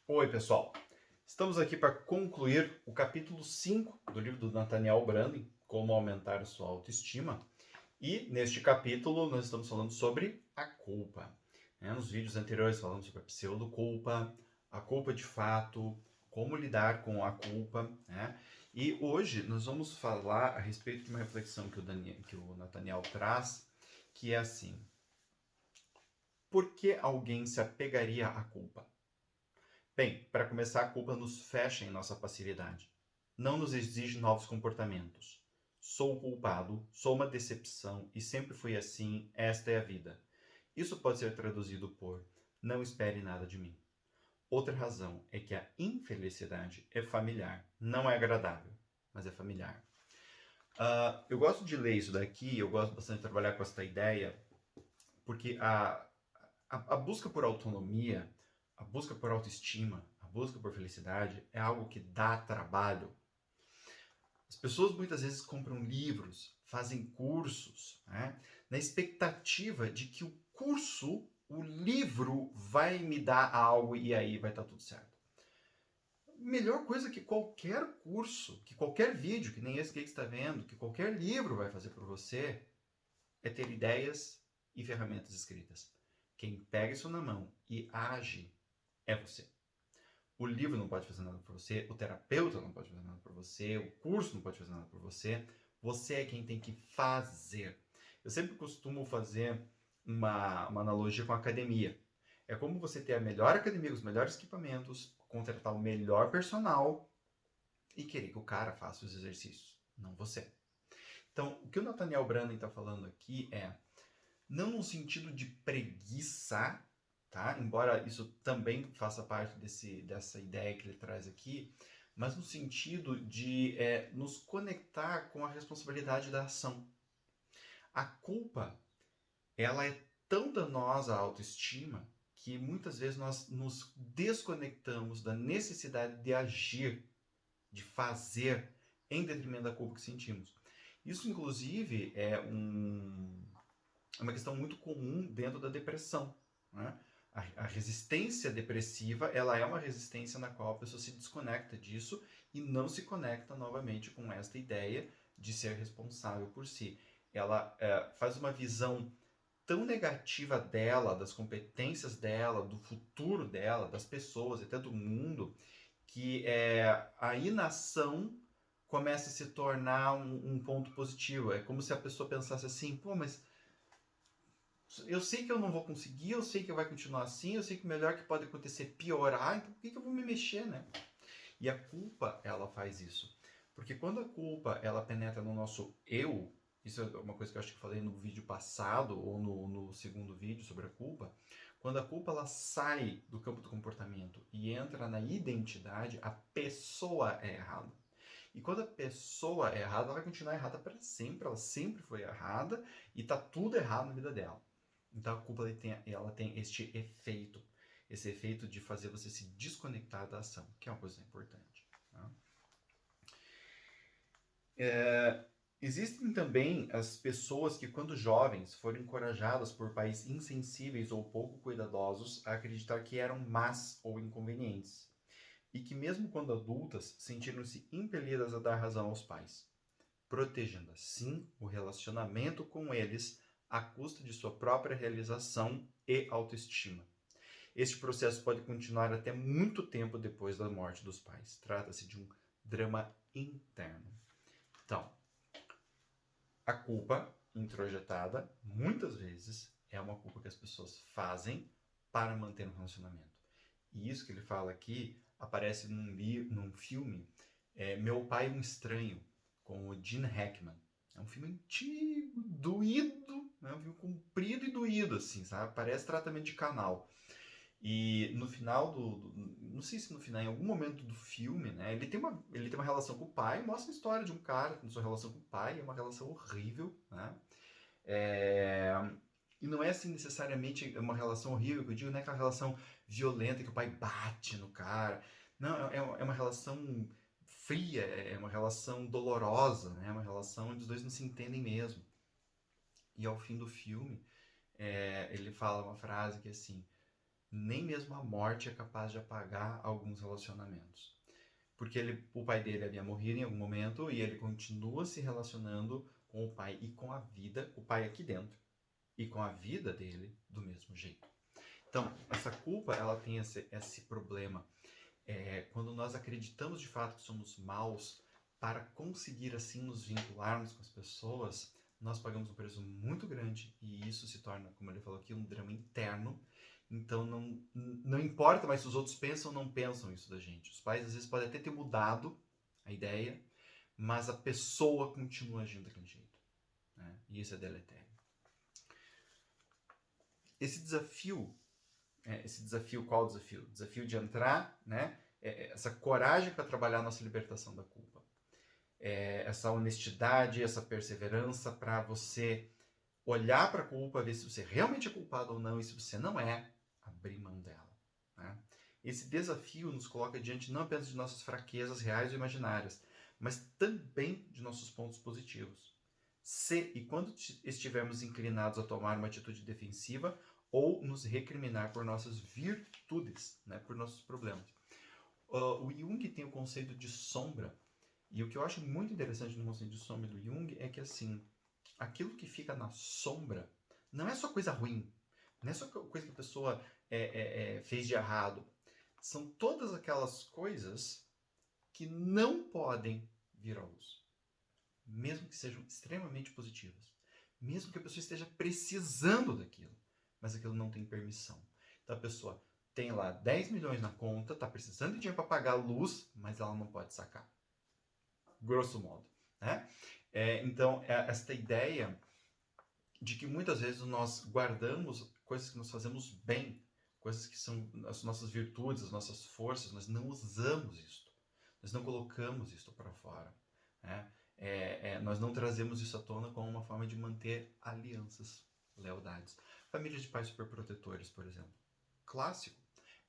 Oi, pessoal. Estamos aqui para concluir o capítulo 5 do livro do Nathaniel Branden, Como Aumentar a Sua Autoestima. E neste capítulo nós estamos falando sobre a culpa. Nos vídeos anteriores falamos sobre a pseudo-culpa, a culpa de fato, como lidar com a culpa. E hoje nós vamos falar a respeito de uma reflexão que o Nathaniel traz, que é assim: por que alguém se apegaria à culpa? Bem, para começar, a culpa nos fecha em nossa passividade. Não nos exige novos comportamentos. Sou culpado, sou uma decepção e sempre fui assim, esta é a vida. Isso pode ser traduzido por não espere nada de mim. Outra razão é que a infelicidade é familiar. Não é agradável, mas é familiar. Eu gosto de ler isso daqui, eu gosto bastante de trabalhar com essa ideia, porque a busca por autonomia, a busca por autoestima, a busca por felicidade é algo que dá trabalho. As pessoas muitas vezes compram livros, fazem cursos, na expectativa de que o curso, o livro, vai me dar algo e aí vai estar tudo certo. Melhor coisa que qualquer curso, que qualquer vídeo, que nem esse que você está vendo, que qualquer livro vai fazer por você, é ter ideias e ferramentas escritas. Quem pega isso na mão e age é você. O livro não pode fazer nada por você, o terapeuta não pode fazer nada por você, o curso não pode fazer nada por você. Você é quem tem que fazer. Eu sempre costumo fazer uma analogia com a academia. É como você ter a melhor academia, os melhores equipamentos, contratar o melhor personal e querer que o cara faça os exercícios, não você. Então, o que o Nathaniel Branden está falando aqui é, não no sentido de preguiça, tá? Embora isso também faça parte dessa ideia que ele traz aqui, mas no sentido de nos conectar com a responsabilidade da ação. A culpa, ela é tão danosa à autoestima que muitas vezes nós nos desconectamos da necessidade de agir, de fazer, em detrimento da culpa que sentimos. Isso, inclusive, é uma questão muito comum dentro da depressão. Né? A resistência depressiva, ela é uma resistência na qual a pessoa se desconecta disso e não se conecta novamente com esta ideia de ser responsável por si. Ela faz uma visão tão negativa dela, das competências dela, do futuro dela, das pessoas, até do mundo, que a inação começa a se tornar um ponto positivo. É como se a pessoa pensasse assim, pô, mas eu sei que eu não vou conseguir, eu sei que vai continuar assim, eu sei que o melhor que pode acontecer é piorar, então por que eu vou me mexer, né? E a culpa, ela faz isso. Porque quando a culpa, ela penetra no nosso eu, isso é uma coisa que eu acho que eu falei no vídeo passado, ou no segundo vídeo sobre a culpa, quando a culpa, ela sai do campo do comportamento e entra na identidade, a pessoa é errada. E quando a pessoa é errada, ela vai continuar errada para sempre, ela sempre foi errada e tá tudo errado na vida dela. Então a culpa ela tem este efeito, esse efeito de fazer você se desconectar da ação, que é uma coisa importante. Tá? Existem também as pessoas que, quando jovens, foram encorajadas por pais insensíveis ou pouco cuidadosos a acreditar que eram más ou inconvenientes, e que, mesmo quando adultas, sentiram-se impelidas a dar razão aos pais, protegendo assim o relacionamento com eles à custa de sua própria realização e autoestima. Este processo pode continuar até muito tempo depois da morte dos pais. Trata-se de um drama interno. Então, a culpa introjetada, muitas vezes, é uma culpa que as pessoas fazem para manter um relacionamento. E isso que ele fala aqui aparece num filme, Meu Pai um Estranho, com o Gene Hackman. É um filme antigo, doído, né? Um filme comprido e doído, assim, sabe? Parece tratamento de canal. E no final não sei se no final, em algum momento do filme, né? Ele tem uma relação com o pai, mostra a história de um cara com sua relação com o pai, é uma relação horrível, né? É, e não é assim necessariamente uma relação horrível, que eu digo, não é aquela relação violenta que o pai bate no cara. Não, é uma relação fria, é uma relação dolorosa, né? É uma relação onde os dois não se entendem mesmo. E ao fim do filme, ele fala uma frase que é assim: Nem mesmo a morte é capaz de apagar alguns relacionamentos. Porque o pai dele havia morrido em algum momento e ele continua se relacionando com o pai e com a vida, o pai aqui dentro, e com a vida dele do mesmo jeito. Então, essa culpa, ela tem esse problema. Quando nós acreditamos de fato que somos maus, para conseguir assim nos vincularmos com as pessoas, nós pagamos um preço muito grande e isso se torna, como ele falou aqui, um drama interno. Então não importa mais se os outros pensam ou não pensam isso da gente. Os pais às vezes podem até ter mudado a ideia, mas a pessoa continua agindo daquele jeito, né? E isso é deletério. Esse desafio, qual o desafio? O desafio de entrar, né? Essa coragem para trabalhar a nossa libertação da culpa. Essa honestidade, essa perseverança para você olhar para a culpa, ver se você realmente é culpado ou não, e se você não é, abrir mão dela. Né? Esse desafio nos coloca diante não apenas de nossas fraquezas reais ou imaginárias, mas também de nossos pontos positivos. Se e quando estivermos inclinados a tomar uma atitude defensiva ou nos recriminar por nossas virtudes, né, por nossos problemas. O Jung tem o conceito de sombra, e o que eu acho muito interessante no conceito de sombra do Jung é que, assim, aquilo que fica na sombra não é só coisa ruim, não é só coisa que a pessoa fez de errado. São todas aquelas coisas que não podem vir à luz, mesmo que sejam extremamente positivas, mesmo que a pessoa esteja precisando daquilo, mas aquilo não tem permissão. Então a pessoa tem lá 10 milhões na conta, está precisando de dinheiro para pagar a luz, mas ela não pode sacar. Grosso modo. Né? Então, esta ideia de que muitas vezes nós guardamos coisas que nós fazemos bem, coisas que são as nossas virtudes, as nossas forças, nós não usamos isto. Nós não colocamos isto para fora. Né? Nós não trazemos isso à tona como uma forma de manter alianças, lealdades. Família de pais superprotetores, por exemplo. Clássico.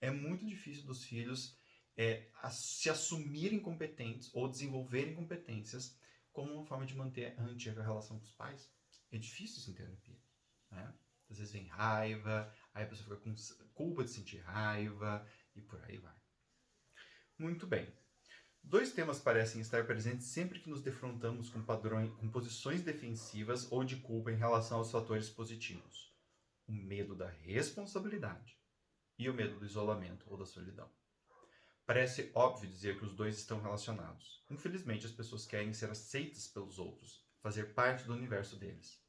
É muito difícil dos filhos se assumirem competentes ou desenvolverem competências como uma forma de manter a antiga relação com os pais. É difícil isso em terapia. Né? Às vezes vem raiva, aí a pessoa fica com culpa de sentir raiva e por aí vai. Muito bem. 2 temas parecem estar presentes sempre que nos defrontamos com com posições defensivas ou de culpa em relação aos fatores positivos. O medo da responsabilidade e o medo do isolamento ou da solidão. Parece óbvio dizer que os dois estão relacionados. Infelizmente, as pessoas querem ser aceitas pelos outros, fazer parte do universo deles.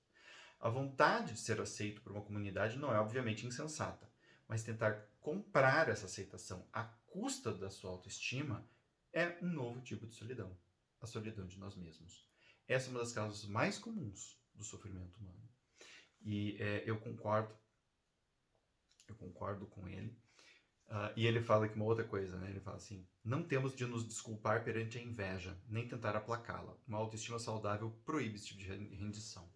A vontade de ser aceito por uma comunidade não é obviamente insensata, mas tentar comprar essa aceitação à custa da sua autoestima é um novo tipo de solidão, a solidão de nós mesmos. Essa é uma das causas mais comuns do sofrimento humano. E eu concordo com ele. E ele fala aqui uma outra coisa, né? Ele fala assim: não temos de nos desculpar perante a inveja, nem tentar aplacá-la. Uma autoestima saudável proíbe esse tipo de rendição.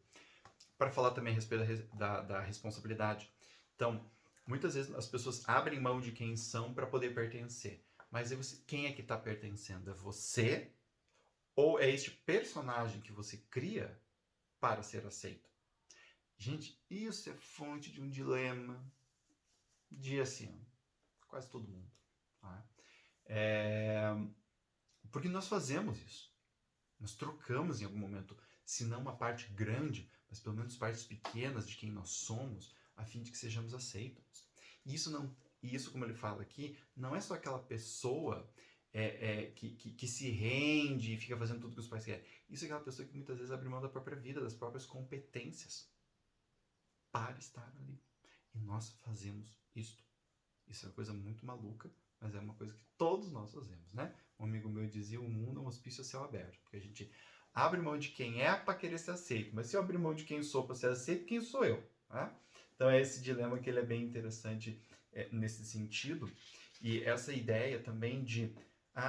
Para falar também a respeito da responsabilidade. Então, muitas vezes as pessoas abrem mão de quem são para poder pertencer. Mas quem é que está pertencendo? É você? Ou é este personagem que você cria para ser aceito? Gente, isso é fonte de um dilema de, assim, quase todo mundo. Tá? Porque nós fazemos isso. Nós trocamos em algum momento, se não uma parte grande, mas pelo menos partes pequenas de quem nós somos, a fim de que sejamos aceitos. E isso, como ele fala aqui, não é só aquela pessoa que se rende e fica fazendo tudo que os pais querem. Isso é aquela pessoa que muitas vezes abre mão da própria vida, das próprias competências, para estar ali. E nós fazemos isto. Isso é uma coisa muito maluca, mas é uma coisa que todos nós fazemos, né? Um amigo meu dizia: o mundo é um hospício a céu aberto, porque a gente abre mão de quem é para querer ser aceito, mas se eu abrir mão de quem sou para ser aceito, quem sou eu? Né? Então é esse dilema que ele é bem interessante nesse sentido, e essa ideia também de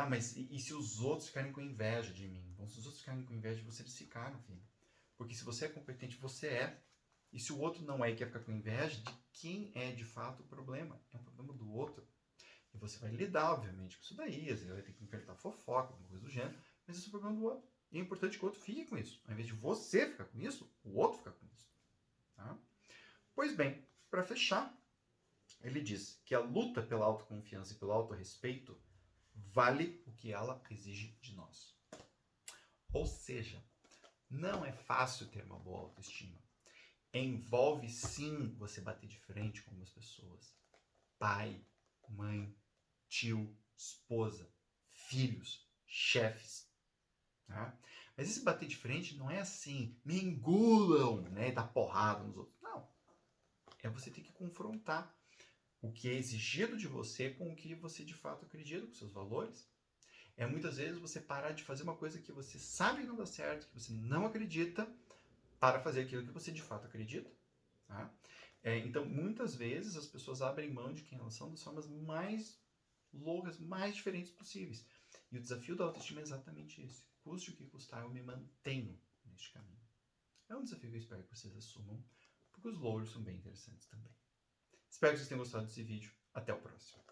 mas e se os outros ficarem com inveja de mim? Bom, se os outros ficarem com inveja de você, eles ficaram, filho. Porque se você é competente, você é. E se o outro não é e quer ficar com inveja, de quem é de fato o problema? É um problema do outro. E você vai lidar, obviamente, com isso daí. Você vai ter que enfrentar fofoca, alguma coisa do gênero, mas isso é o problema do outro. E é importante que o outro fique com isso. Ao invés de você ficar com isso, o outro fica com isso. Tá? Pois bem, para fechar, ele diz que a luta pela autoconfiança e pelo autorrespeito vale o que ela exige de nós. Ou seja, não é fácil ter uma boa autoestima. Envolve sim você bater de frente com algumas pessoas. Pai, mãe, tio, esposa, filhos, chefes. Tá? Mas esse bater de frente não é assim, me engulam, né, e dar porrada nos outros. Não. É você ter que confrontar o que é exigido de você com o que você de fato acredita, com seus valores. É muitas vezes você parar de fazer uma coisa que você sabe que não dá certo, que você não acredita, para fazer aquilo que você de fato acredita. Tá? Então, muitas vezes as pessoas abrem mão de quem elas são das formas mais loucas, mais diferentes possíveis. E o desafio da autoestima é exatamente esse. Custe o que custar, eu me mantenho neste caminho. É um desafio que eu espero que vocês assumam, porque os louros são bem interessantes também. Espero que vocês tenham gostado desse vídeo. Até o próximo.